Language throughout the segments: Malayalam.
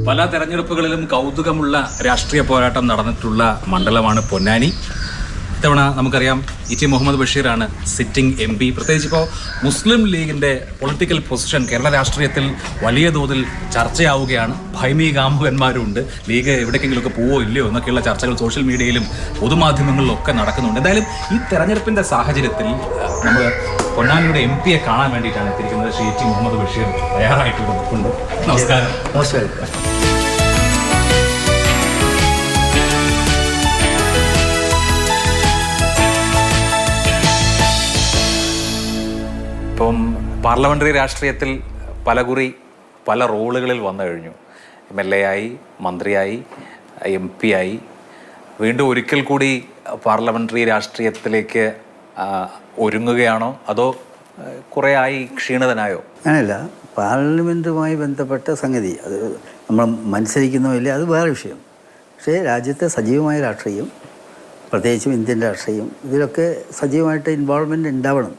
പല തെരഞ്ഞെടുപ്പുകളിലും കൗതുകമുള്ള രാഷ്ട്രീയ പോരാട്ടം നടന്നിട്ടുള്ള മണ്ഡലമാണ് പൊന്നാനി. ഇത്തവണ നമുക്കറിയാം ഇ.ടി. മുഹമ്മദ് ബഷീറാണ് സിറ്റിംഗ് MP. പ്രത്യേകിച്ച് ഇപ്പോൾ മുസ്ലിം ലീഗിൻ്റെ പൊളിറ്റിക്കൽ പൊസിഷൻ കേരള രാഷ്ട്രീയത്തിൽ വലിയ തോതിൽ ചർച്ചയാവുകയാണ്. ഭൈമി കാമുകന്മാരുണ്ട്. ലീഗ് എവിടേക്കെങ്കിലുമൊക്കെ പോവോ ഇല്ലയോ എന്നൊക്കെയുള്ള ചർച്ചകൾ സോഷ്യൽ മീഡിയയിലും പൊതുമാധ്യമങ്ങളിലും ഒക്കെ നടക്കുന്നുണ്ട്. എന്തായാലും ഈ തെരഞ്ഞെടുപ്പിൻ്റെ സാഹചര്യത്തിൽ നമ്മൾ പൊന്നാനിയുടെ MP കാണാൻ വേണ്ടിയിട്ടാണ് എത്തിയിരിക്കുന്നത്. ശ്രീ ഇ.ടി. മുഹമ്മദ് ബഷീർ തയ്യാറായിട്ട് നിൽക്കുന്നുണ്ട്. നമസ്കാരം. നമസ്കാരം. ഇപ്പം പാർലമെൻ്ററി രാഷ്ട്രീയത്തിൽ പലകുറി പല റോളുകളിൽ വന്നു കഴിഞ്ഞു. MLA ആയി, മന്ത്രിയായി, MP ആയി. വീണ്ടും ഒരിക്കൽ കൂടി പാർലമെൻ്ററി രാഷ്ട്രീയത്തിലേക്ക് ഒരുങ്ങുകയാണോ അതോ കുറേ ആയി ക്ഷീണിതനായോ? അങ്ങനെയല്ല, പാർലമെൻറ്റുമായി ബന്ധപ്പെട്ട സംഗതി അത് നമ്മൾ മത്സരിക്കുന്നതില്ല, അത് വേറെ വിഷയം. പക്ഷേ രാജ്യത്തെ സജീവമായ രാഷ്ട്രീയം, പ്രത്യേകിച്ചും ഇന്ത്യൻ രാഷ്ട്രീയം, ഇതിലൊക്കെ സജീവമായിട്ട് ഇൻവോൾവ്മെൻറ്റ് ഉണ്ടാവണം.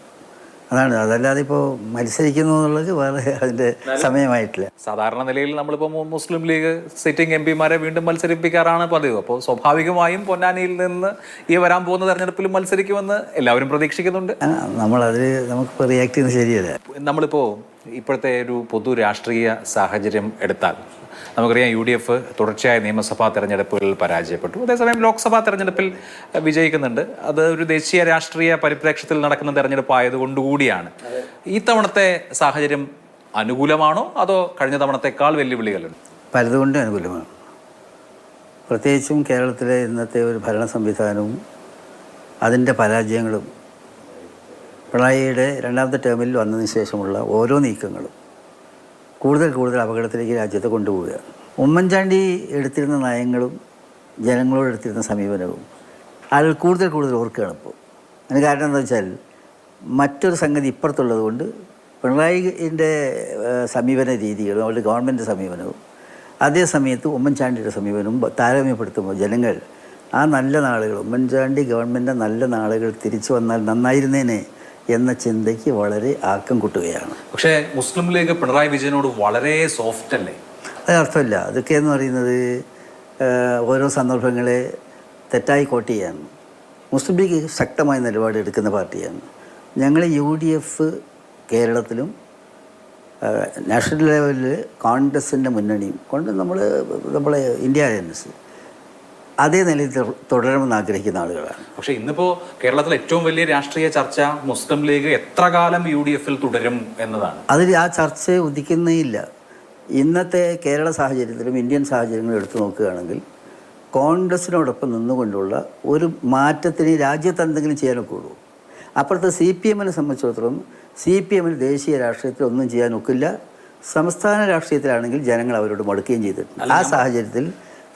അതാണ്. അതല്ലാതെ ഇപ്പോൾ മത്സരിക്കുന്നു എന്നുള്ളത് വേറെ അതിൻ്റെ സമയമായിട്ടില്ല. സാധാരണ നിലയിൽ നമ്മളിപ്പോൾ മുസ്ലിം ലീഗ് സിറ്റിംഗ് MPമാരെ വീണ്ടും മത്സരിപ്പിക്കാറാണ് പതിവ്. അപ്പോൾ സ്വാഭാവികമായും പൊന്നാനിയിൽ നിന്ന് ഈ വരാൻ പോകുന്ന തെരഞ്ഞെടുപ്പിലും മത്സരിക്കുമെന്ന് എല്ലാവരും പ്രതീക്ഷിക്കുന്നുണ്ട്. നമുക്കിപ്പോൾ റിയാക്ട് ചെയ്യുന്നത് ശരിയല്ല. നമ്മളിപ്പോൾ ഇപ്പോഴത്തെ ഒരു പൊതു രാഷ്ട്രീയ സാഹചര്യം എടുത്താൽ നമുക്കറിയാം UDF തുടർച്ചയായ നിയമസഭാ തെരഞ്ഞെടുപ്പുകളിൽ പരാജയപ്പെട്ടു. അതേസമയം ലോക്സഭാ തെരഞ്ഞെടുപ്പിൽ വിജയിക്കുന്നുണ്ട്. അത് ഒരു ദേശീയ രാഷ്ട്രീയ പരിപ്രേക്ഷ്യത്തിൽ നടക്കുന്ന തെരഞ്ഞെടുപ്പ് ആയതുകൊണ്ടുകൂടിയാണ്. ഈ തവണത്തെ സാഹചര്യം അനുകൂലമാണോ അതോ കഴിഞ്ഞ തവണത്തെക്കാൾ വെല്ലുവിളികളുണ്ട്? പലതുകൊണ്ട് അനുകൂലമാണ്. പ്രത്യേകിച്ചും കേരളത്തിലെ ഇന്നത്തെ ഒരു ഭരണ സംവിധാനവും അതിൻ്റെ പരാജയങ്ങളും പിണറായിയുടെ രണ്ടാമത്തെ ടേമിൽ വന്നതിന് ശേഷമുള്ള ഓരോ നീക്കങ്ങളും കൂടുതൽ അപകടത്തിലേക്ക് രാജ്യത്തെ കൊണ്ടുപോവുകയാണ്. ഉമ്മൻചാണ്ടി എടുത്തിരുന്ന നയങ്ങളും ജനങ്ങളോട് എടുത്തിരുന്ന സമീപനവും ആളുകൾ കൂടുതൽ ഓർക്കുകയാണ് ഇപ്പോൾ. അതിന് കാരണം എന്താ വെച്ചാൽ മറ്റൊരു സംഗതി ഇപ്പുറത്തുള്ളത് കൊണ്ട് പിണറായിൻ്റെ സമീപന രീതികളും അവരുടെ ഗവൺമെൻറ് സമീപനവും അതേ സമയത്ത് ഉമ്മൻചാണ്ടിയുടെ സമീപനവും താരതമ്യപ്പെടുത്തുമ്പോൾ ജനങ്ങൾ ആ നല്ല നാളുകൾ, ഉമ്മൻചാണ്ടി ഗവൺമെൻറ്റിൻ്റെ നല്ല നാളുകൾ തിരിച്ചു വന്നാൽ നന്നായിരുന്നേനെ എന്ന ചിന്തയ്ക്ക് വളരെ ആക്കം കൂട്ടുകയാണ്. പക്ഷേ മുസ്ലിം ലീഗ് പിണറായി വിജയനോട് വളരെ സോഫ്റ്റ് അല്ലേ? അതർത്ഥമില്ല. അതൊക്കെ എന്ന് പറയുന്നത് ഓരോ സന്ദർഭങ്ങളെ തെറ്റായി കോട്ട് ചെയ്യാണ്. മുസ്ലിം ലീഗ് ശക്തമായ നിലപാട് എടുക്കുന്ന പാർട്ടിയാണ്. ഞങ്ങൾ UDF കേരളത്തിലും നാഷണൽ ലെവലിൽ കോൺഗ്രസിൻ്റെ മുന്നണിയും കൊണ്ട് നമ്മളെ ഇന്ത്യ അലയൻസ് അതേ നിലയിൽ തുടരണമെന്ന് ആഗ്രഹിക്കുന്ന ആളുകളാണ്. പക്ഷേ ഇന്നിപ്പോൾ കേരളത്തിൽ ഏറ്റവും വലിയ രാഷ്ട്രീയ ചർച്ച മുസ്ലിം ലീഗ് എത്ര കാലം UDFൽ തുടരും എന്നതാണ്. അതിൽ ആ ചർച്ച ഉദിക്കുന്നേയില്ല. ഇന്നത്തെ കേരള സാഹചര്യത്തിലും ഇന്ത്യൻ സാഹചര്യങ്ങളും എടുത്തു നോക്കുകയാണെങ്കിൽ കോൺഗ്രസിനോടൊപ്പം നിന്നുകൊണ്ടുള്ള ഒരു മാറ്റത്തിന് രാജ്യത്ത് എന്തെങ്കിലും ചെയ്യാനൊക്കെ ഉള്ളൂ. അപ്പുറത്ത് CPMനെ സംബന്ധിച്ചിടത്തോളം CPMന് ദേശീയ രാഷ്ട്രീയത്തിൽ ഒന്നും ചെയ്യാനൊക്കില്ല. സംസ്ഥാന രാഷ്ട്രീയത്തിലാണെങ്കിൽ ജനങ്ങൾ അവരോട് മടുക്കുകയും ചെയ്തിട്ടുണ്ട്. ആ സാഹചര്യത്തിൽ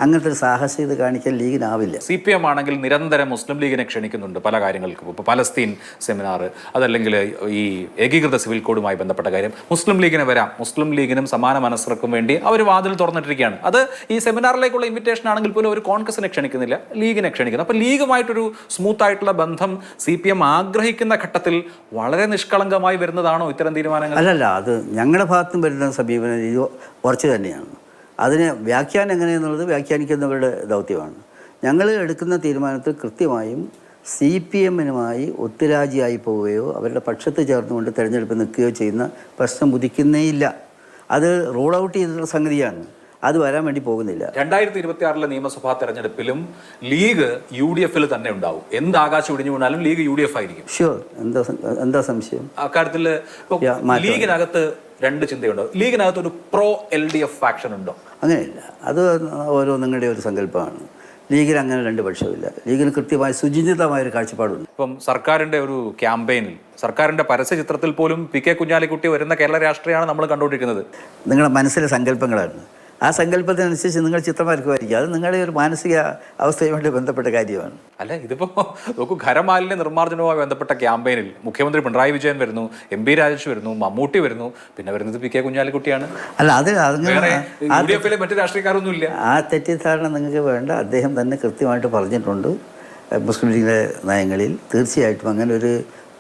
അങ്ങനത്തെ ഒരു സാഹസികത കാണിക്കാൻ ലീഗിനാവില്ല. CPM ആണെങ്കിൽ നിരന്തരം മുസ്ലിം ലീഗിനെ ക്ഷണിക്കുന്നുണ്ട് പല കാര്യങ്ങൾക്കും. ഇപ്പോൾ പലസ്തീൻ സെമിനാർ, അതല്ലെങ്കിൽ ഈ ഏകീകൃത സിവിൽ കോഡുമായി ബന്ധപ്പെട്ട കാര്യം. മുസ്ലിം ലീഗിന് വരാം, മുസ്ലിം ലീഗിനും സമാന മനസ്സർക്കും വേണ്ടി അവർ വാതിൽ തുറന്നിട്ടിരിക്കുകയാണ്. അത് ഈ സെമിനാറിലേക്കുള്ള ഇൻവിറ്റേഷൻ ആണെങ്കിൽ പോലും ഒരു കോൺഗ്രസിനെ ക്ഷണിക്കുന്നില്ല, ലീഗിനെ ക്ഷണിക്കുന്നു. അപ്പോൾ ലീഗുമായിട്ടൊരു സ്മൂത്ത് ആയിട്ടുള്ള ബന്ധം CPM ആഗ്രഹിക്കുന്ന ഘട്ടത്തിൽ വളരെ നിഷ്കളങ്കമായി വരുന്നതാണോ ഇത്തരം തീരുമാനങ്ങൾ? അല്ലല്ല, അത് ഞങ്ങളുടെ ഭാഗത്തും വരുന്ന സമീപന രീതി ഉറച്ചു തന്നെയാണ്. അതിനെ വ്യാഖ്യാനം എങ്ങനെയെന്നുള്ളത് വ്യാഖ്യാനിക്കുന്നവരുടെ ദൗത്യമാണ്. ഞങ്ങൾ എടുക്കുന്ന തീരുമാനത്തിൽ കൃത്യമായും CPMനുമായി ഒത്തുരാജിയായി പോവുകയോ അവരുടെ പക്ഷത്ത് ചേർന്നുകൊണ്ട് തിരഞ്ഞെടുപ്പ് നിൽക്കുകയോ ചെയ്യുന്ന പ്രശ്നം ഉദിക്കുന്നേയില്ല. അത് റൂൾ ഔട്ട് ചെയ്തിട്ടുള്ള സംഗതിയാണ്. അത് വരാൻ വേണ്ടി പോകുന്നില്ല. 2026 നിയമസഭാ തെരഞ്ഞെടുപ്പിലും ലീഗ് UDFൽ തന്നെ ഉണ്ടാവും. എന്ത് ആകാശം ഇടിഞ്ഞു വീണാലും ലീഗ് UDF ആയിരിക്കും. ഷുവർ. എന്താ സംശയം? അക്കാര്യത്തിൽ ലീഗിനകത്ത് രണ്ട് ചിന്തയുണ്ടാവും. ലീഗിനകത്ത് ഒരു പ്രോ LDF ഫാക്ഷൻ ഉണ്ടോ? അങ്ങനെയില്ല. അത് ഓരോ നിങ്ങളുടെ ഒരു സങ്കല്പമാണ്. ലീഗിന് അങ്ങനെ രണ്ട് പക്ഷമില്ല. ലീഗിന് കൃത്യമായ സുചിന്തിതമായൊരു കാഴ്ചപ്പാടുണ്ട്. ഇപ്പം സർക്കാരിൻ്റെ ഒരു ക്യാമ്പയിനിൽ, സർക്കാരിൻ്റെ പരസ്യ ചിത്രത്തിൽ പോലും PK കുഞ്ഞാലിക്കുട്ടി വരുന്ന കേരള രാഷ്ട്രീയമാണ് നമ്മൾ കണ്ടുകൊണ്ടിരിക്കുന്നത്. നിങ്ങളുടെ മനസ്സിലെ സങ്കല്പങ്ങളാണ്. ആ സങ്കല്പത്തിനനുസരിച്ച് നിങ്ങൾ ചിത്രം വരക്കുമായിരിക്കും. അത് നിങ്ങളുടെ ഒരു മാനസിക അവസ്ഥയുമായിട്ട് ബന്ധപ്പെട്ട കാര്യമാണ്. അല്ല, ഇതിപ്പോൾ നോക്കൂ, ഖരമാലിന്യ നിർമ്മാർജ്ജനവുമായി ബന്ധപ്പെട്ട ക്യാമ്പയിനിൽ മുഖ്യമന്ത്രി പിണറായി വിജയൻ വരുന്നു, MP രാജേഷ് വരുന്നു, മമ്മൂട്ടി വരുന്നു, പിന്നെ വരുന്നത് PK കുഞ്ഞാലിക്കുട്ടിയാണ്. അല്ല, അത് UDFലെ മറ്റു രാഷ്ട്രീയക്കാരൊന്നും ഇല്ല. ആ തെറ്റിദ്ധാരണ നിങ്ങൾക്ക് വേണ്ട. അദ്ദേഹം തന്നെ കൃത്യമായിട്ട് പറഞ്ഞിട്ടുണ്ട് മുസ്ലിം ലീഗിൻ്റെ നയങ്ങളിൽ തീർച്ചയായിട്ടും അങ്ങനെ ഒരു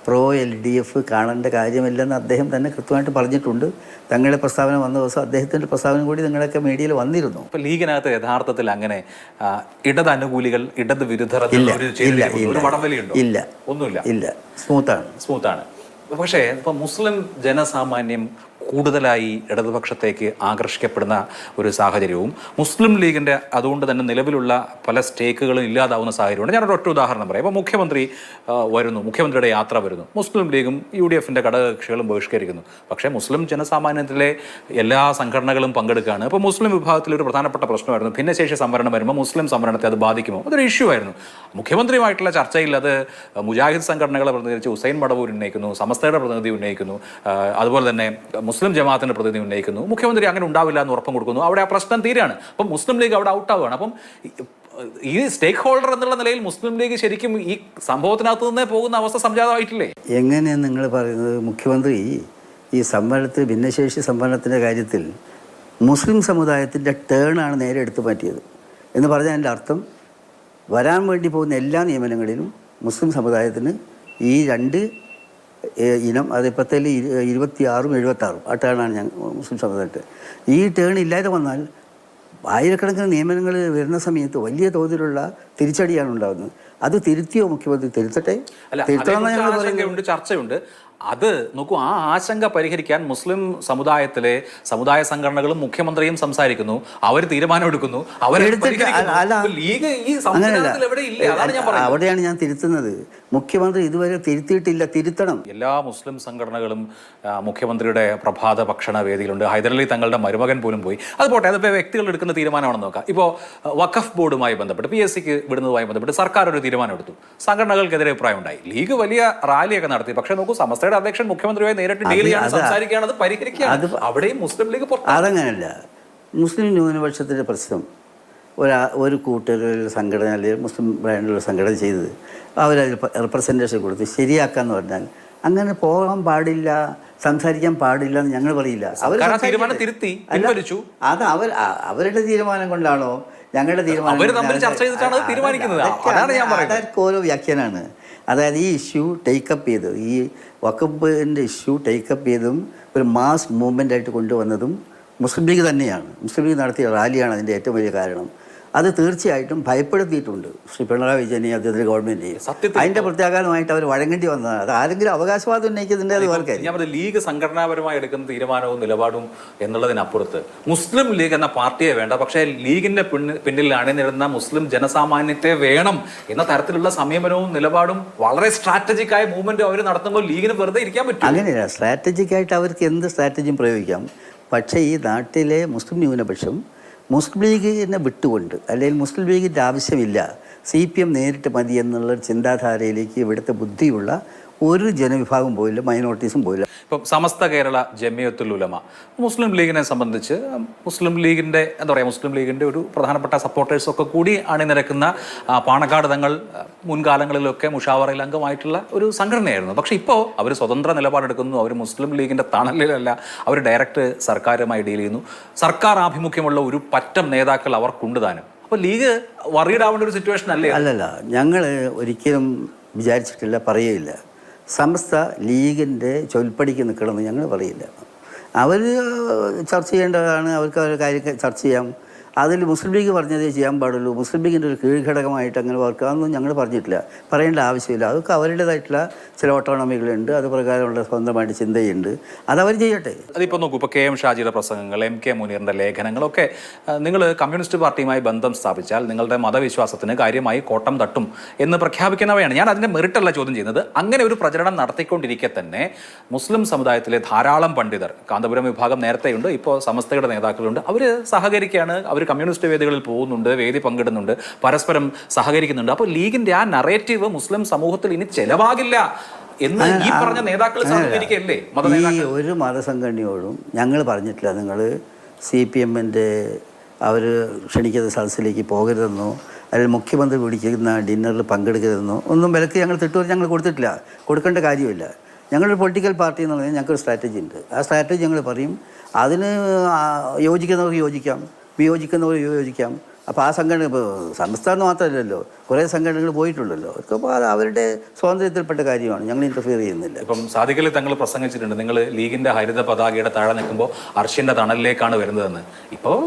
പ്രോ LDF കാണേണ്ട കാര്യമില്ലെന്ന് അദ്ദേഹം തന്നെ കൃത്യമായിട്ട് പറഞ്ഞിട്ടുണ്ട്. തങ്ങളുടെ പ്രസ്താവന വന്ന ദിവസം അദ്ദേഹത്തിൻ്റെ പ്രസ്താവന കൂടി നിങ്ങളൊക്കെ മീഡിയയിൽ വന്നിരുന്നു. ഇപ്പൊ ലീഗിനകത്ത് യഥാർത്ഥത്തിൽ അങ്ങനെ ഇടത് അനുകൂലികൾ ഇടത് വിരുദ്ധർ ഒരു വടംവലിയുണ്ടോ? ഇല്ല, ഒന്നുമില്ല. ഇല്ല, സ്മൂത്താണ്. പക്ഷേ ഇപ്പൊ മുസ്ലിം ജനസാമാന്യം കൂടുതലായി ഇടതുപക്ഷത്തേക്ക് ആകർഷിക്കപ്പെടുന്ന ഒരു സാഹചര്യവും മുസ്ലിം ലീഗിൻ്റെ അതുകൊണ്ട് തന്നെ നിലവിലുള്ള പല സ്റ്റേക്കുകളും ഇല്ലാതാവുന്ന സാഹചര്യമുണ്ട്. ഞാനൊരു ഒറ്റ ഉദാഹരണം പറയാം. ഇപ്പോൾ മുഖ്യമന്ത്രി വരുന്നു, മുഖ്യമന്ത്രിയുടെ യാത്ര വരുന്നു, മുസ്ലിം ലീഗും UDFൻ്റെ ഘടകകക്ഷികളും ബഹിഷ്കരിക്കുന്നു. പക്ഷേ മുസ്ലിം ജനസാമാന്യത്തിലെ എല്ലാ സംഘടനകളും പങ്കെടുക്കുകയാണ്. ഇപ്പോൾ മുസ്ലിം വിഭാഗത്തിലൊരു പ്രധാനപ്പെട്ട പ്രശ്നമായിരുന്നു ഭിന്നശേഷി സംവരണം വരുമ്പോൾ മുസ്ലിം സംവരണത്തെ അത് ബാധിക്കുമോ? അതൊരു ഇഷ്യൂ ആയിരുന്നു. മുഖ്യമന്ത്രിയുമായിട്ടുള്ള ചർച്ചയിൽ അത് മുജാഹിദ് സംഘടനകളെ പ്രതിനിധീകരിച്ച് ഹുസൈൻ മടവൂർ ഉന്നയിക്കുന്നു, സമസ്തയുടെ പ്രതിനിധി ഉന്നയിക്കുന്നു, അതുപോലെ തന്നെ മുസ്ലിം ജമാഅത്തിന്റെ പ്രതിനിധി ഉന്നയിക്കുന്നു. മുഖ്യമന്ത്രി അങ്ങനെ ഉണ്ടാവില്ല എന്ന് ഉറപ്പും കൊടുക്കുന്നു. അവിടെ ആ പ്രശ്നം തീരാണ്. അപ്പം മുസ്ലിം ലീഗ് അവിടെ ഔട്ടാവുകയാണ്. അപ്പം ഈ സ്റ്റേക്ക് ഹോൾഡർ എന്നുള്ള നിലയിൽ മുസ്ലിം ലീഗ് ശരിക്കും ഈ സംഭവത്തിനകത്ത് നിന്നേ പോകുന്ന അവസ്ഥ സംജാതമായിട്ടില്ലേ? എങ്ങനെയാണ് നിങ്ങൾ പറയുന്നത്? മുഖ്യമന്ത്രി ഈ സംവരണത്തിൽ ഭിന്നശേഷി സംവരണത്തിൻ്റെ കാര്യത്തിൽ മുസ്ലിം സമുദായത്തിൻ്റെ ടേണാണ് നേരെ എടുത്തു മാറ്റിയത് എന്ന് പറഞ്ഞാൽ എൻ്റെ അർത്ഥം വരാൻ വേണ്ടി പോകുന്ന എല്ലാ നിയമനങ്ങളിലും മുസ്ലിം സമുദായത്തിന് ഈ രണ്ട് ഇനം, അത് ഇപ്പോഴത്തേൽ 26ഉം 76ഉം ആ ടേണാണ് ഞാൻ മുസ്ലിം സമുദായത്തിൽ. ഈ ടേൺ ഇല്ലാതെ വന്നാൽ ആയിരക്കണക്കിന് നിയമനങ്ങൾ വരുന്ന സമയത്ത് വലിയ തോതിലുള്ള തിരിച്ചടിയാണ് ഉണ്ടാകുന്നത്. അത് തിരുത്തിയോ മുഖ്യമന്ത്രി? തിരുത്തട്ടെ, തിരുത്തണമെന്ന് ഞങ്ങൾ പറയുന്നുണ്ട്. ചർച്ചയുണ്ട്. അത് നോക്കൂ, ആ ആശങ്ക പരിഹരിക്കാൻ മുസ്ലിം സമുദായത്തിലെ സമുദായ സംഘടനകളും മുഖ്യമന്ത്രിയും സംസാരിക്കുന്നു, അവർ തീരുമാനമെടുക്കുന്നു, അവിടെയാണ് ഞാൻ തിരുത്തുന്നത്. മുഖ്യമന്ത്രി ഇതുവരെ തിരുത്തിയിട്ടില്ല, തിരുത്തണം. എല്ലാ മുസ്ലിം സംഘടനകളും മുഖ്യമന്ത്രിയുടെ പ്രഭാത ഭക്ഷണ വേദിയിലുണ്ട്. ഹൈദരലി തങ്ങളുടെ മരുമകൻ പോലും പോയി. അത് പോട്ടെ, അതിപ്പോൾ വ്യക്തികൾ എടുക്കുന്ന തീരുമാനമാണെന്ന് നോക്കാം. ഇപ്പോൾ വഖഫ് ബോർഡുമായി ബന്ധപ്പെട്ട് PSCക്ക് വിടുന്നതുമായി ബന്ധപ്പെട്ട് സർക്കാർ ഒരു തീരുമാനമെടുത്തു. സംഘടനകൾക്കെതിരെ അഭിപ്രായം ഉണ്ടായി. ലീഗ് വലിയ റാലിയൊക്കെ നടത്തി. പക്ഷേ നോക്കൂ, സമസ്തയുടെ അധ്യക്ഷൻ മുഖ്യമന്ത്രിയുമായി നേരിട്ട് ഡീൽ ചെയ്യാണ്, സംസാരിക്കുകയാണ്, അത് പരിഹരിക്കുകയാണ്. അവിടെയും മുസ്ലിം ലീഗ് അതങ്ങനെയല്ല. മുസ്ലിം ന്യൂനപക്ഷത്തിൻ്റെ പ്രശ്നം ഒരു കൂട്ടൊരു സംഘടന അല്ലെങ്കിൽ മുസ്ലിം ബ്രാൻഡുള്ള സംഘടന ചെയ്തത് അവരതിൽ റെപ്രസെൻറ്റേഷൻ കൊടുത്ത് ശരിയാക്കാന്ന് പറഞ്ഞാൽ അങ്ങനെ പോകാൻ പാടില്ല, സംസാരിക്കാൻ പാടില്ല എന്ന് ഞങ്ങൾ പറയില്ല. അത് അവരുടെ തീരുമാനം കൊണ്ടാണോ ഞങ്ങളുടെ തീരുമാനം? അതൊക്കെ ഓരോ വ്യാഖ്യാനാണ്. അതായത് ഈ ഇഷ്യൂ ടേക്കപ്പ് ചെയ്ത്, ഈ വഖഫിൻ്റെ ഇഷ്യൂ ടേക്കപ്പ് ചെയ്തും ഒരു മാസ് മൂവ്മെൻ്റ് ആയിട്ട് കൊണ്ടുവന്നതും മുസ്ലിം ലീഗ് തന്നെയാണ്. മുസ്ലിം ലീഗ് നടത്തിയ റാലിയാണ് അതിൻ്റെ ഏറ്റവും വലിയ കാരണം. അത് തീർച്ചയായിട്ടും ഭയപ്പെടുത്തിയിട്ടുണ്ട് ശ്രീ പിണറായി വിജയനെയും അദ്ദേഹത്തിൻ്റെ ഗവൺമെൻറ്റിനെയും. അതിൻ്റെ പ്രത്യാഘാതമായിട്ട് അവർ വഴങ്ങേണ്ടി വന്നതാണ്. അത് ആരെങ്കിലും അവകാശവാദം ഉന്നയിക്കുന്നതിൻ്റെ അത് വർക്കായി. ഞാൻ പറഞ്ഞത് ലീഗ് സംഘടനാപരമായി എടുക്കുന്ന തീരുമാനവും നിലപാടും എന്നുള്ളതിനപ്പുറത്ത് മുസ്ലിം ലീഗ് എന്ന പാർട്ടിയെ വേണ്ട, പക്ഷേ ലീഗിന്റെ പിന്നിൽ അണിനിരുന്ന മുസ്ലിം ജനസാമാന്യത്തെ വേണം എന്ന തരത്തിലുള്ള സമീപനവും നിലപാടും വളരെ സ്ട്രാറ്റജിക് ആയ മൂവ്മെന്റ് അവർ നടത്തുമ്പോൾ ലീഗിന് വെറുതെ ഇരിക്കാൻ പറ്റും? അങ്ങനെയല്ല, സ്ട്രാറ്റജിക് ആയിട്ട് അവർക്ക് എന്ത് സ്ട്രാറ്റജിയും പ്രയോഗിക്കാം. പക്ഷേ ഈ നാട്ടിലെ മുസ്ലിം ന്യൂനപക്ഷം മുസ്ലിം ലീഗിനെ വിട്ടുകൊണ്ട്, അല്ലെങ്കിൽ മുസ്ലിം ലീഗിൻ്റെ ആവശ്യമില്ല, CPM നേരിട്ട് മതി എന്നുള്ള ചിന്താധാരയിലേക്ക് ഇവിടുത്തെ ബുദ്ധിയുള്ള ഒരു ജനവിഭാഗം പോയില്ല, മൈനോറിറ്റീസും പോയില്ല. ഇപ്പം സമസ്ത കേരള ജമിയത്തുൽ ഉലമ മുസ്ലിം ലീഗിനെ സംബന്ധിച്ച് മുസ്ലിം ലീഗിൻ്റെ എന്താ പറയുക, മുസ്ലിം ലീഗിൻ്റെ ഒരു പ്രധാനപ്പെട്ട സപ്പോർട്ടേഴ്സൊക്കെ കൂടി അണിനിരക്കുന്ന പാണക്കാട് തങ്ങൾ മുൻകാലങ്ങളിലൊക്കെ മുഷാവറയിൽ അംഗമായിട്ടുള്ള ഒരു സംഘടനയായിരുന്നു. പക്ഷേ ഇപ്പോൾ അവർ സ്വതന്ത്ര നിലപാടെടുക്കുന്നു. അവർ മുസ്ലിം ലീഗിൻ്റെ തണലിലല്ല, അവർ ഡയറക്റ്റ് സർക്കാരുമായി ഡീൽ ചെയ്യുന്നു. സർക്കാർ ആഭിമുഖ്യമുള്ള ഒരു പറ്റം നേതാക്കൾ അവർക്കുണ്ട് താനും. അപ്പോൾ ലീഗ് വറീഡാവേണ്ട ഒരു സിറ്റുവേഷൻ അല്ലേ? അല്ലല്ല, ഞങ്ങൾ ഒരിക്കലും വിചാരിച്ചിട്ടില്ല, പറയുകയില്ല. സമസ്ത ലീഗിൻ്റെ ചൊൽപ്പടിക്ക് നിൽക്കണമെന്ന് ഞങ്ങൾ പറയില്ല. അവർ ചർച്ച ചെയ്യേണ്ടതാണ്, അവർക്ക് അവരുടെ കാര്യം ചർച്ച ചെയ്യാം. അതിൽ മുസ്ലിം ലീഗ് പറഞ്ഞതേ ചെയ്യാൻ പാടുള്ളൂ, മുസ്ലിം ലീഗിൻ്റെ ഒരു കീഴ്ഘടകമായിട്ട് അങ്ങനെ വർക്കാമെന്നൊന്നും ഞങ്ങൾ പറഞ്ഞിട്ടില്ല, പറയേണ്ട ആവശ്യമില്ല. അതൊക്കെ അവരുടേതായിട്ടുള്ള ചില ഓട്ടോണമികളുണ്ട്, അത് പ്രകാരമുള്ള സ്വന്തമായിട്ട് ചിന്തയുണ്ട്, അതവർ ചെയ്യട്ടെ. അതിപ്പോൾ നോക്കൂ, ഇപ്പോൾ KM ഷാജിയുടെ പ്രസംഗങ്ങൾ, MK മുനീറിൻ്റെ ലേഖനങ്ങളൊക്കെ നിങ്ങൾ കമ്മ്യൂണിസ്റ്റ് പാർട്ടിയുമായി ബന്ധം സ്ഥാപിച്ചാൽ നിങ്ങളുടെ മതവിശ്വാസത്തിന് കാര്യമായി കോട്ടം തട്ടും എന്ന് പ്രഖ്യാപിക്കുന്നവയാണ്. ഞാൻ അതിൻ്റെ മെറിറ്റല്ല ചോദ്യം ചെയ്യുന്നത്. അങ്ങനെ ഒരു പ്രചരണം നടത്തിക്കൊണ്ടിരിക്കെ തന്നെ മുസ്ലിം സമുദായത്തിലെ ധാരാളം പണ്ഡിതർ, കാന്തപുരം വിഭാഗം നേരത്തെയുണ്ട്, ഇപ്പോൾ സമസ്തയുടെ നേതാക്കളുണ്ട്, അവർ സഹകരിക്കുകയാണ്, അവർ കമ്മ്യൂണിസ്റ്റ് വേദികളിൽ പോകുന്നുണ്ട്, വേദി പങ്കിടുന്നുണ്ട്, പരസ്പരം സഹകരിക്കുന്നുണ്ട്. അപ്പോൾ ലീഗിന്റെ ആ നറേറ്റീവ് മുസ്ലിം സമൂഹത്തിൽ ഇനി ചെലവാകില്ല എന്ന് ഈ പറഞ്ഞ നേതാക്കൾ സഹകരിക്കല്ലേ? ഈ ഒരു മതസംഘടനയോടും ഞങ്ങൾ പറഞ്ഞിട്ടില്ല നിങ്ങൾ CPMൻ്റെ അവർ ക്ഷണിക്കുന്ന സദസ്സിലേക്ക് പോകരുതെന്നോ അല്ലെങ്കിൽ മുഖ്യമന്ത്രി വിളിക്കുന്ന ഡിന്നറിൽ പങ്കെടുക്കരുതെന്നോ ഒന്നും വിലക്ക് ഞങ്ങൾ തിട്ടൂർ ഞങ്ങൾ കൊടുത്തിട്ടില്ല, കൊടുക്കേണ്ട കാര്യമില്ല. ഞങ്ങളൊരു പൊളിറ്റിക്കൽ പാർട്ടി എന്ന് പറഞ്ഞാൽ ഞങ്ങൾക്കൊരു സ്ട്രാറ്റജി ഉണ്ട്. ആ സ്ട്രാറ്റജി ഞങ്ങൾ പറയും. അതിന് യോജിക്കുന്നവർക്ക് യോജിക്കാം, വിയോജിക്കുന്നവർ വിയോജിക്കാം. അപ്പോൾ ആ സംഘടന ഇപ്പോൾ സംസ്ഥാനം മാത്രമല്ലല്ലോ, കുറേ സംഘടനകൾ പോയിട്ടുണ്ടല്ലോ. അപ്പോൾ അത് അവരുടെ സ്വാതന്ത്ര്യത്തിൽപ്പെട്ട കാര്യമാണ്, ഞങ്ങൾ ഇൻ്റർഫിയർ ചെയ്യുന്നില്ല. ഇപ്പം സാദിഖലി തങ്ങൾ പ്രസംഗിച്ചിട്ടുണ്ട്, നിങ്ങൾ ലീഗിന്റെ ഹരിത പതാകയുടെ താഴെ നിൽക്കുമ്പോൾ അർഷ്യന്റെ തണലിലേക്കാണ് വരുന്നതെന്ന്. ഇപ്പോൾ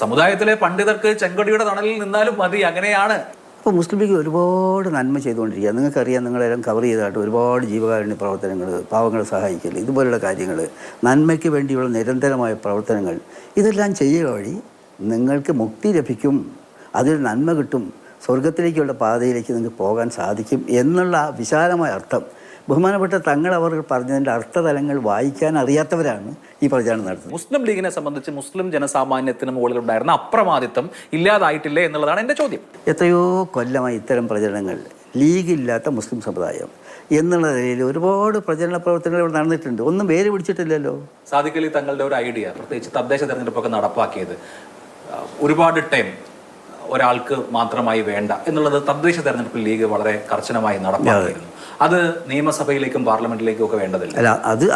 സമുദായത്തിലെ പണ്ഡിതർക്ക് ചെങ്കൊടിയുടെ തണലിൽ നിന്നാലും മതി, അങ്ങനെയാണ്. അപ്പോൾ മുസ്ലിം ലീഗ് ഒരുപാട് നന്മ ചെയ്തുകൊണ്ടിരിക്കുക. നിങ്ങൾക്കറിയാം, നിങ്ങളെല്ലാം കവർ ചെയ്തതായിട്ട് ഒരുപാട് ജീവകാരുണ്യ പ്രവർത്തനങ്ങൾ, പാവങ്ങളെ സഹായിക്കൽ, ഇതുപോലുള്ള കാര്യങ്ങൾ, നന്മയ്ക്ക് വേണ്ടിയുള്ള നിരന്തരമായ പ്രവർത്തനങ്ങൾ, ഇതെല്ലാം ചെയ്യുക വഴി നിങ്ങൾക്ക് മുക്തി ലഭിക്കും, അതിൽ നന്മ കിട്ടും, സ്വർഗത്തിലേക്കുള്ള പാതയിലേക്ക് നിങ്ങൾക്ക് പോകാൻ സാധിക്കും എന്നുള്ള വിശാലമായ അർത്ഥം ബഹുമാനപ്പെട്ട തങ്ങൾ അവർ പറഞ്ഞതിൻ്റെ അർത്ഥതലങ്ങൾ വായിക്കാൻ അറിയാത്തവരാണ് ഈ പ്രചാരണം നടത്തുന്നത്. മുസ്ലിം ലീഗിനെ സംബന്ധിച്ച് മുസ്ലിം ജനസാമാന്യത്തിന് മുകളിലുണ്ടായിരുന്ന അപ്രമാദിത്വം ഇല്ലാതായിട്ടില്ലേ എന്നുള്ളതാണ് എൻ്റെ ചോദ്യം. എത്രയോ കൊല്ലമായി ഇത്തരം പ്രചരണങ്ങൾ, ലീഗില്ലാത്ത മുസ്ലിം സമുദായം എന്നുള്ള നിലയിൽ ഒരുപാട് പ്രചരണ പ്രവർത്തനങ്ങൾ ഇവിടെ നടന്നിട്ടുണ്ട്. ഒന്നും വേര് പിടിച്ചിട്ടില്ലല്ലോ. സാദിഖലി തങ്ങളുടെ ഒരു ഐഡിയ, പ്രത്യേകിച്ച് തദ്ദേശ തെരഞ്ഞെടുപ്പൊക്കെ നടപ്പാക്കിയത്, ഒരുപാട് ടൈം ഒരാൾക്ക് മാത്രമായി വേണ്ട എന്നുള്ളത് തദ്ദേശ തെരഞ്ഞെടുപ്പിൽ ലീഗ് വളരെ കർശനമായി നടപ്പാക്കിയിരുന്നു. അത് നിയമസഭയിലേക്കും പാർലമെന്റിലേക്കും ഒക്കെ വേണ്ടതില്ല. അല്ല,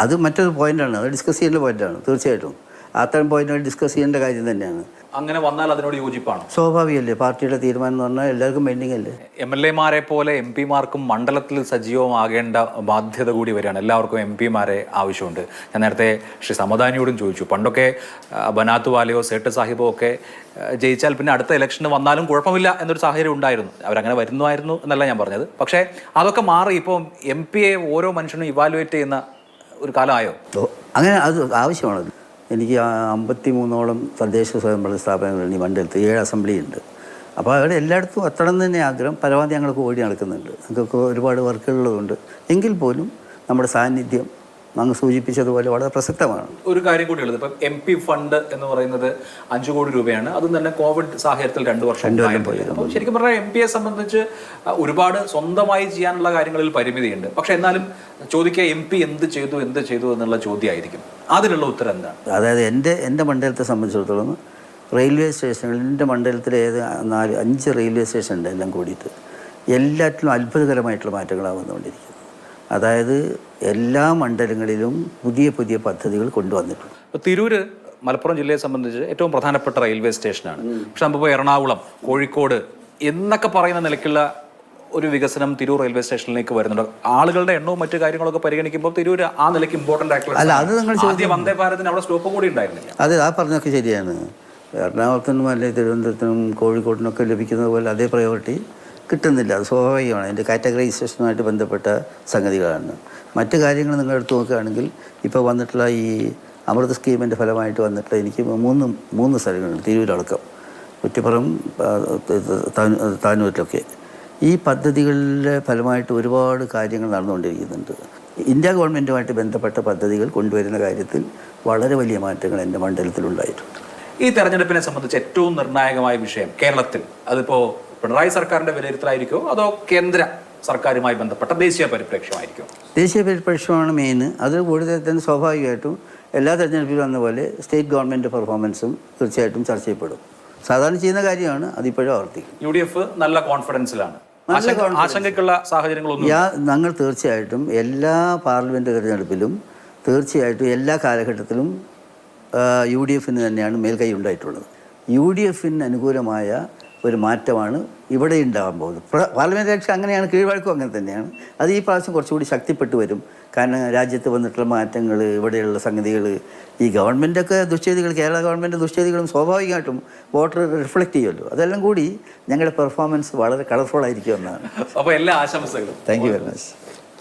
അത് മറ്റൊരു പോയിന്റാണ്, അത് ഡിസ്കസ് ചെയ്യേണ്ട പോയിന്റാണ്. തീർച്ചയായിട്ടും അത്തരം പോയിന്റുകൾ ഡിസ്കസ് ചെയ്യേണ്ട കാര്യം തന്നെയാണ്. അങ്ങനെ വന്നാൽ അതിനോട് യോജിപ്പാണ്. സ്വാഭാവികമല്ലേ, പാർട്ടിയുടെ തീരുമാനം എന്ന് പറഞ്ഞാൽ എല്ലാവർക്കും പെൻഡിങ് അല്ലേ. MLA-മാരെ പോലെ MP-മാർക്കും മണ്ഡലത്തിൽ സജീവമാകേണ്ട ബാധ്യത കൂടി വരികയാണ്. എല്ലാവർക്കും MP-മാരെ ആവശ്യമുണ്ട്. ഞാൻ നേരത്തെ ശ്രീ സമദാനിയോടും ചോദിച്ചു, പണ്ടൊക്കെ ബനാത്ത് വാലയോ സേട്ട് സാഹിബോ ഒക്കെ ജയിച്ചാൽ പിന്നെ അടുത്ത ഇലക്ഷന് വന്നാലും കുഴപ്പമില്ല എന്നൊരു സാഹചര്യം ഉണ്ടായിരുന്നു. അവരങ്ങനെ വരുന്നതായിരുന്നു എന്നല്ല ഞാൻ പറഞ്ഞത്. പക്ഷേ അതൊക്കെ മാറി ഇപ്പോൾ MP-യെ ഓരോ മനുഷ്യനും ഇവാലുവേറ്റ് ചെയ്യുന്ന ഒരു കാലമായോ? അങ്ങനെ അത് ആവശ്യമാണ്. എനിക്ക് 53ഓളം തദ്ദേശ സ്വയംഭരണ സ്ഥാപനങ്ങളുണ്ട് ഈ മണ്ഡലത്തിൽ, 7 അസംബ്ലി ഉണ്ട്. അപ്പോൾ അവിടെ എല്ലായിടത്തും എത്തണം തന്നെ ആഗ്രഹം. പരമാവധി ഞങ്ങൾക്ക് ഓടി നടക്കുന്നുണ്ട്. ഞങ്ങൾക്ക് ഒരുപാട് വർക്കുകളുള്ളതുകൊണ്ട് എങ്കിൽ പോലും നമ്മുടെ സാന്നിധ്യം അങ്ങ് സൂചിപ്പിച്ചതുപോലെ വളരെ പ്രസക്തമാണ്. ഒരു കാര്യം കൂടിയുള്ളത്, ഇപ്പം MP ഫണ്ട് എന്ന് പറയുന്നത് 5 കോടി രൂപയാണ്. അതും തന്നെ കോവിഡ് സാഹചര്യത്തിൽ 2 വർഷം അപ്പോൾ ശരിക്കും പറഞ്ഞാൽ MP-യെ സംബന്ധിച്ച് ഒരുപാട് സ്വന്തമായി ചെയ്യാനുള്ള കാര്യങ്ങളിൽ പരിമിതിയുണ്ട്. പക്ഷെ എന്നാലും ചോദിക്കുക MP എന്ത് ചെയ്തു എന്നുള്ള ചോദ്യമായിരിക്കും. അതിനുള്ള ഉത്തരം എന്താണ്? അതായത് എൻ്റെ മണ്ഡലത്തെ സംബന്ധിച്ചിടത്തോളം റെയിൽവേ സ്റ്റേഷനുകൾ, എൻ്റെ മണ്ഡലത്തിലെ 5 റെയിൽവേ സ്റ്റേഷൻ ഉണ്ട്, എല്ലാം കൂടിയിട്ട് എല്ലാറ്റിലും അത്ഭുതകരമായിട്ടുള്ള മാറ്റങ്ങളാണ് വന്നുകൊണ്ടിരിക്കുന്നത്. അതായത് എല്ലാ മണ്ഡലങ്ങളിലും പുതിയ പുതിയ പദ്ധതികൾ കൊണ്ടുവന്നിട്ടുണ്ട്. ഇപ്പോൾ തിരൂര് മലപ്പുറം ജില്ലയെ സംബന്ധിച്ച് ഏറ്റവും പ്രധാനപ്പെട്ട റെയിൽവേ സ്റ്റേഷനാണ്. പക്ഷെ നമുക്കിപ്പോൾ എറണാകുളം, കോഴിക്കോട് എന്നൊക്കെ പറയുന്ന നിലയ്ക്കുള്ള ഒരു വികസനം തിരൂർ റെയിൽവേ സ്റ്റേഷനിലേക്ക് വരുന്നുണ്ട്. ആളുകളുടെ എണ്ണവും മറ്റു കാര്യങ്ങളൊക്കെ പരിഗണിക്കുമ്പോൾ തിരൂര് ആ നിലയ്ക്ക് ഇമ്പോർട്ടൻ്റ് ആയിട്ടുള്ള, അല്ല അത് നിങ്ങൾ ആദ്യ വന്ദേ ഭാരതിന് അവിടെ സ്റ്റോപ്പ് കൂടി ഉണ്ടായിരുന്നില്ല. അതെ, ആ പറഞ്ഞൊക്കെ ശരിയാണ്. എറണാകുളത്തിനും അല്ലെങ്കിൽ തിരുവനന്തപുരത്തിനും കോഴിക്കോടിനൊക്കെ ലഭിക്കുന്നത് പോലെ അതേ പ്രയോറിറ്റി കിട്ടുന്നില്ല. അത് സ്വാഭാവികമാണ്. അതിൻ്റെ കാറ്റഗറൈസേഷനുമായിട്ട് ബന്ധപ്പെട്ട സംഗതികളാണ്. മറ്റു കാര്യങ്ങൾ നിങ്ങൾ എടുത്തു നോക്കുകയാണെങ്കിൽ ഇപ്പോൾ വന്നിട്ടുള്ള ഈ അമൃത് സ്കീമിൻ്റെ ഫലമായിട്ട് വന്നിട്ടുള്ള എനിക്ക് മൂന്ന് സ്ഥലങ്ങളുണ്ട്, തിരൂരടക്കം, കുറ്റിപ്പുറം, താനൂരിലൊക്കെ. ഈ പദ്ധതികളിലെ ഫലമായിട്ട് ഒരുപാട് കാര്യങ്ങൾ നടന്നുകൊണ്ടിരിക്കുന്നുണ്ട്. ഇന്ത്യ ഗവൺമെൻറ്റുമായിട്ട് ബന്ധപ്പെട്ട പദ്ധതികൾ കൊണ്ടുവരുന്ന കാര്യത്തിൽ വളരെ വലിയ മാറ്റങ്ങൾ എൻ്റെ മണ്ഡലത്തിലുണ്ടായിട്ടുണ്ട്. ഈ തെരഞ്ഞെടുപ്പിനെ സംബന്ധിച്ച് ഏറ്റവും നിർണായകമായ വിഷയം കേരളത്തിൽ, അതിപ്പോൾ പിണറായി സർക്കാരിൻ്റെ വിലയിരുത്തലായിരിക്കുമോ അതോ കേന്ദ്ര സർക്കാരുമായി ബന്ധപ്പെട്ട ദേശീയ പരിപ്രേക്ഷ്യമായിരിക്കും? ദേശീയ പരിപ്രേക്ഷ്യമാണ് മെയിൻ. അത് കൂടുതൽ തന്നെ സ്വാഭാവികമായിട്ടും എല്ലാ തെരഞ്ഞെടുപ്പിലും വന്ന പോലെ സ്റ്റേറ്റ് ഗവൺമെൻറ് പെർഫോമൻസും തീർച്ചയായിട്ടും ചർച്ച ചെയ്യപ്പെടും. സാധാരണ ചെയ്യുന്ന കാര്യമാണ്, അതിപ്പോഴും ആവർത്തിക്കും. UDF നല്ല കോൺഫിഡൻസിലാണ്, ആശങ്കയ്ക്കുള്ള സാഹചര്യങ്ങളൊന്നും. ഞങ്ങൾ തീർച്ചയായിട്ടും എല്ലാ പാർലമെൻറ്റ് തെരഞ്ഞെടുപ്പിലും തീർച്ചയായിട്ടും എല്ലാ കാലഘട്ടത്തിലും UDFന് തന്നെയാണ് മേൽക്കൈ ഉണ്ടായിട്ടുള്ളത്. UDFന് അനുകൂലമായ ഒരു മാറ്റമാണ് ഇവിടെ ഉണ്ടാകാൻ പോകുന്നത്. പാർലമെൻറ്റ് ഇലക്ഷൻ അങ്ങനെയാണ്, കീഴ്വഴക്കം അങ്ങനെ തന്നെയാണ്. അത് ഈ പ്രാവശ്യം കുറച്ചുകൂടി ശക്തിപ്പെട്ടു വരും. കാരണം രാജ്യത്ത് വന്നിട്ടുള്ള മാറ്റങ്ങൾ, ഇവിടെയുള്ള സംഗതികൾ, ഈ ഗവൺമെൻറ്റൊക്കെ ദുശ്ചെയ്തികൾ, കേരള ഗവൺമെൻറ് ദുശ്ചെയ്തികളും സ്വാഭാവികമായിട്ടും വോട്ടർ റിഫ്ലക്റ്റ് ചെയ്യുമല്ലോ. അതെല്ലാം കൂടി ഞങ്ങളുടെ പെർഫോമൻസ് വളരെ കളർഫുൾ ആയിരിക്കും എന്നാണ്. അപ്പോൾ എല്ലാ ആശംസകളും. Thank you very much.